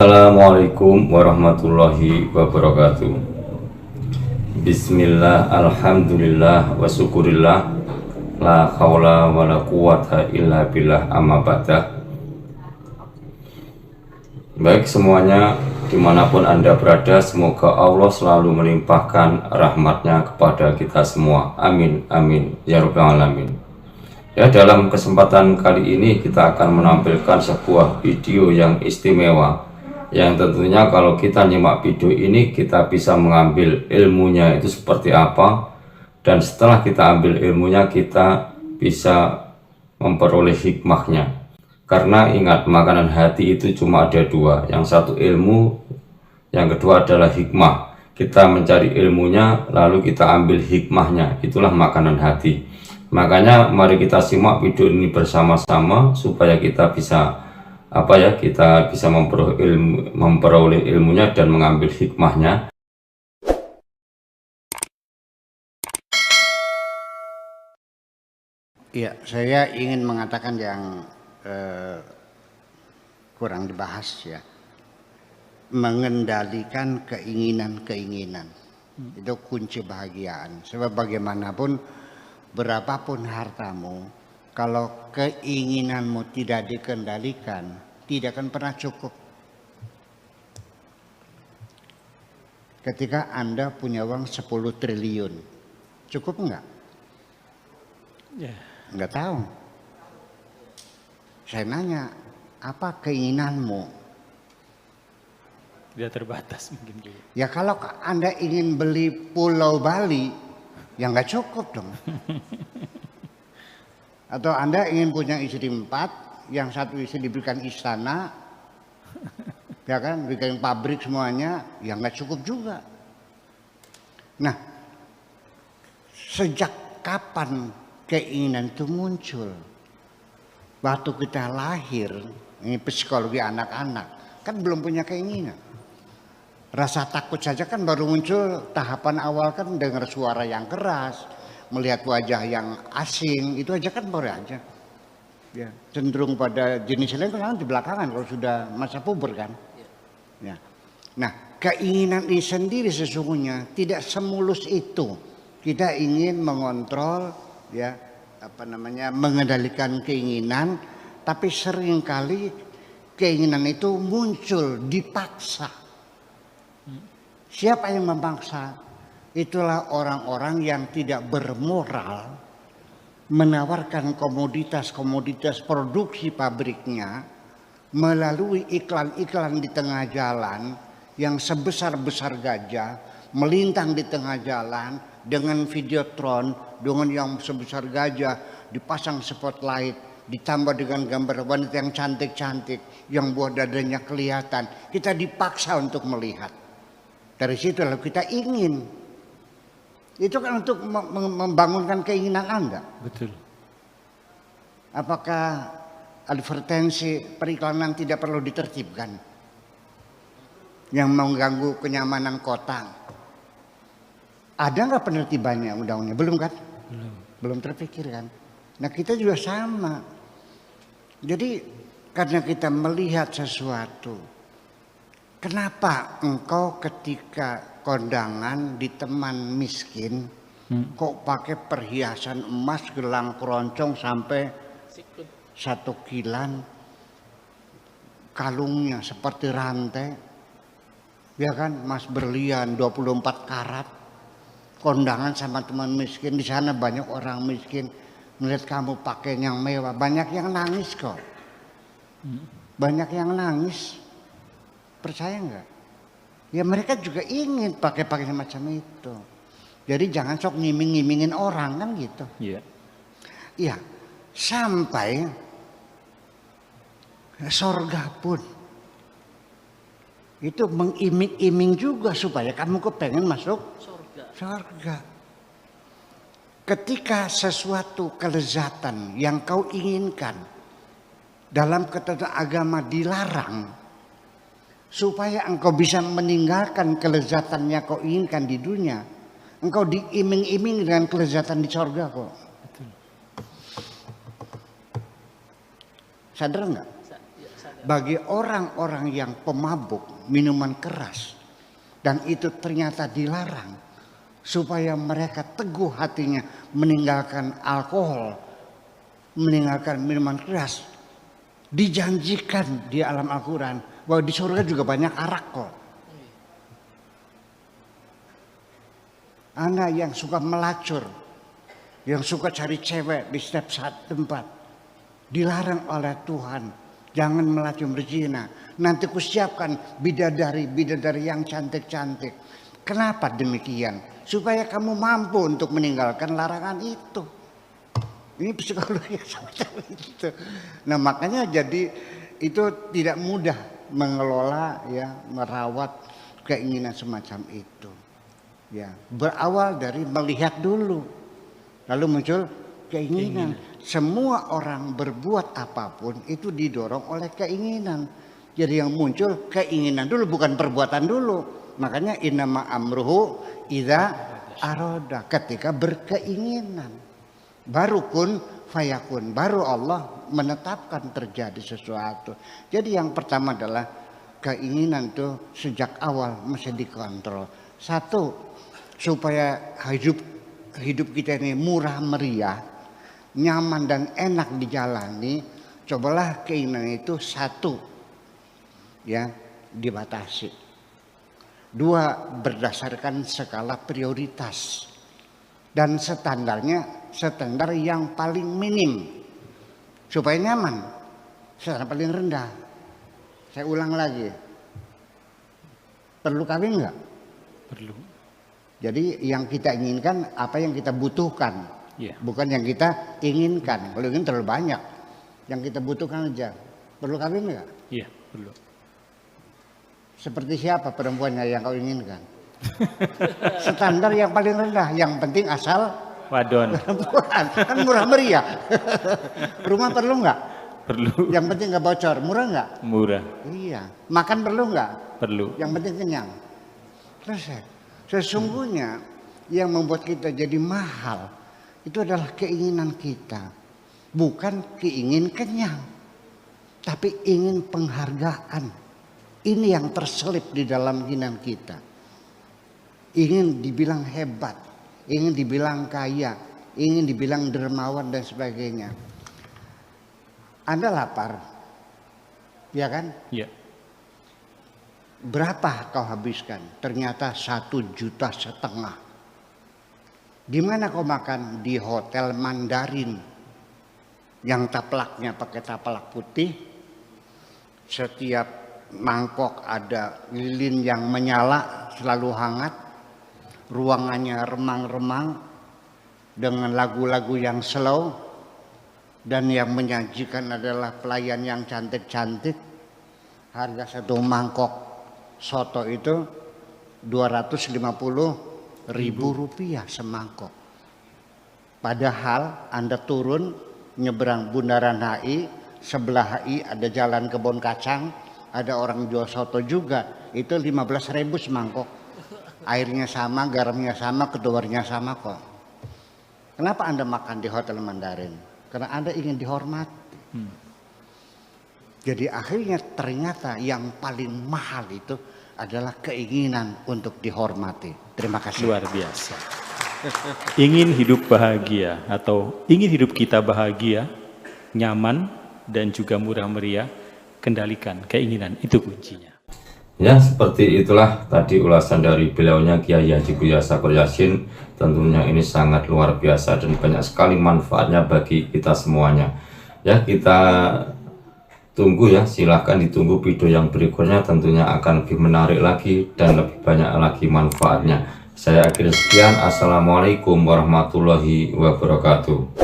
Assalamualaikum warahmatullahi wabarakatuh. Bismillah, alhamdulillah, wa syukurillah, la haula wa la quwata illa billah, amma ba'dah. Baik semuanya, dimanapun Anda berada, semoga Allah selalu melimpahkan rahmatnya kepada kita semua. Amin, amin, ya rabbal alamin. Ya, dalam kesempatan kali ini kita akan menampilkan sebuah video yang istimewa, yang tentunya kalau kita nyimak video ini kita bisa mengambil ilmunya itu seperti apa, dan setelah kita ambil ilmunya kita bisa memperoleh hikmahnya. Karena ingat, makanan hati itu cuma ada dua, yang satu ilmu, yang kedua adalah hikmah. Kita mencari ilmunya lalu kita ambil hikmahnya, itulah makanan hati. Makanya mari kita simak video ini bersama-sama supaya kita bisa kita bisa memperoleh ilmunya dan mengambil hikmahnya. Ya, saya ingin mengatakan yang kurang dibahas ya. Mengendalikan keinginan-keinginan. Itu kunci bahagiaan. Sebab bagaimanapun, berapapun hartamu, kalau keinginanmu tidak dikendalikan, tidak akan pernah cukup. Ketika Anda punya uang 10 triliun, cukup enggak? Ya. Enggak tahu. Saya nanya, apa keinginanmu? Tidak terbatas mungkin juga. Ya kalau Anda ingin beli Pulau Bali, ya nggak cukup dong. Atau Anda ingin punya istri 4, yang satu istri diberikan istana, ya kan, diberikan pabrik semuanya, ya nggak cukup juga. Nah, sejak kapan keinginan itu muncul? Waktu kita lahir, ini psikologi anak-anak, kan belum punya keinginan. Rasa takut saja kan baru muncul tahapan awal, kan dengar suara yang keras, melihat wajah yang asing, itu aja kan baru aja. Ya, cenderung pada jenis lain kan di belakangan kalau sudah masa puber kan. Ya. Nah, keinginan ini sendiri sesungguhnya tidak semulus itu. Kita ingin mengontrol, ya, mengendalikan keinginan, tapi seringkali keinginan itu muncul dipaksa. Siapa yang memaksa? Itulah orang-orang yang tidak bermoral menawarkan komoditas-komoditas produksi pabriknya melalui iklan-iklan di tengah jalan yang sebesar-besar gajah, melintang di tengah jalan dengan videotron, dengan yang sebesar gajah, dipasang spotlight, ditambah dengan gambar wanita yang cantik-cantik, yang buah dadanya kelihatan. Kita dipaksa untuk melihat. Dari situ lalu kita ingin. Itu kan untuk membangunkan keinginan Anda. Betul. Apakah advertensi periklanan tidak perlu ditertibkan? Yang mengganggu kenyamanan kota. Ada nggak penertibannya undang-undangnya? Belum kan? Belum terpikir kan? Nah kita juga sama. Jadi karena kita melihat sesuatu. Kenapa engkau ketika kondangan di teman miskin kok pakai perhiasan emas, gelang keroncong sampai 1 kilan, kalungnya seperti rantai, ya kan, emas berlian 24 karat, kondangan sama teman miskin, di sana banyak orang miskin, melihat kamu pakai yang mewah, banyak yang nangis kok, banyak yang nangis. Percaya nggak? Ya mereka juga ingin pakai semacam itu. Jadi jangan sok ngiming-ngimingin orang kan gitu. Iya. Iya. Sampai sorga pun itu mengiming-iming juga supaya kamu kepengen masuk sorga. Ketika sesuatu kelezatan yang kau inginkan dalam ketentuan agama dilarang, supaya engkau bisa meninggalkan kelezatan yang kau inginkan di dunia, engkau diiming-iming dengan kelezatan di sorga kok. Betul. Sadar enggak? bagi orang-orang yang pemabuk minuman keras dan itu ternyata dilarang supaya mereka teguh hatinya meninggalkan alkohol, meninggalkan minuman keras. Dijanjikan di alam Al-Quran bahwa di surga juga banyak arak kok. Anak yang suka melacur, yang suka cari cewek di setiap saat tempat, dilarang oleh Tuhan. Jangan melacur berzina. Nanti kusiapkan bidadari yang cantik-cantik. Kenapa demikian? Supaya kamu mampu untuk meninggalkan larangan itu. Ini psikologi semacam itu. Nah makanya jadi itu tidak mudah mengelola ya, merawat keinginan semacam itu. Ya, berawal dari melihat dulu, lalu muncul keinginan. Semua orang berbuat apapun itu didorong oleh keinginan. Jadi yang muncul keinginan dulu, bukan perbuatan dulu. Makanya innama amruhu idza aroda, ketika berkeinginan. Baru kun fayakun, baru Allah menetapkan terjadi sesuatu. Jadi yang pertama adalah keinginan itu sejak awal mesti dikontrol. Satu, supaya hidup kita ini murah meriah, nyaman dan enak dijalani, cobalah keinginan itu satu ya dibatasi. Dua, berdasarkan skala prioritas dan standarnya standar yang paling minim supaya nyaman, standar paling rendah. Saya ulang lagi, perlu kawin nggak? Perlu. Jadi yang kita inginkan apa yang kita butuhkan, bukan yang kita inginkan. Kalau ingin terlalu banyak, yang kita butuhkan aja. Perlu kawin nggak? Iya, perlu. Seperti siapa perempuannya yang kau inginkan? Standar yang paling rendah, yang penting asal wadon. perempuan, kan murah meriah. Rumah perlu nggak? Perlu. Yang penting nggak bocor, murah nggak? Murah. Iya. Makan perlu nggak? Perlu. Yang penting kenyang. Selesai. Sesungguhnya yang membuat kita jadi mahal itu adalah keinginan kita, bukan keingin kenyang, tapi ingin penghargaan. Ini yang terselip di dalam keinginan kita. Ingin dibilang hebat, ingin dibilang kaya, ingin dibilang dermawan dan sebagainya. Anda lapar, ya kan? Iya. Berapa kau habiskan? Ternyata 1,5 juta. Di mana kau makan? Di hotel Mandarin yang taplaknya pakai taplak putih. Setiap mangkok ada lilin yang menyala, selalu hangat. Ruangannya remang-remang dengan lagu-lagu yang slow, dan yang menyajikan adalah pelayan yang cantik-cantik. Harga satu mangkok soto itu 250.000 rupiah semangkok. Padahal Anda turun nyebrang Bundaran HI, sebelah HI ada jalan kebun kacang, ada orang jual soto juga, itu 15.000 semangkok. Airnya sama, garamnya sama, ketubarnya sama kok. Kenapa Anda makan di hotel Mandarin? Karena Anda ingin dihormati. Jadi akhirnya ternyata yang paling mahal itu adalah keinginan untuk dihormati. Terima kasih. Luar biasa. Ingin hidup bahagia atau ingin hidup kita bahagia, nyaman dan juga murah meriah, kendalikan keinginan, itu kuncinya. Ya, seperti itulah tadi ulasan dari beliaunya Kiai Haji Buya Sakur Yassin. Tentunya ini sangat luar biasa dan banyak sekali manfaatnya bagi kita semuanya. Ya, kita tunggu ya, silahkan ditunggu video yang berikutnya, tentunya akan lebih menarik lagi dan lebih banyak lagi manfaatnya. Saya akhiri sekian, assalamualaikum warahmatullahi wabarakatuh.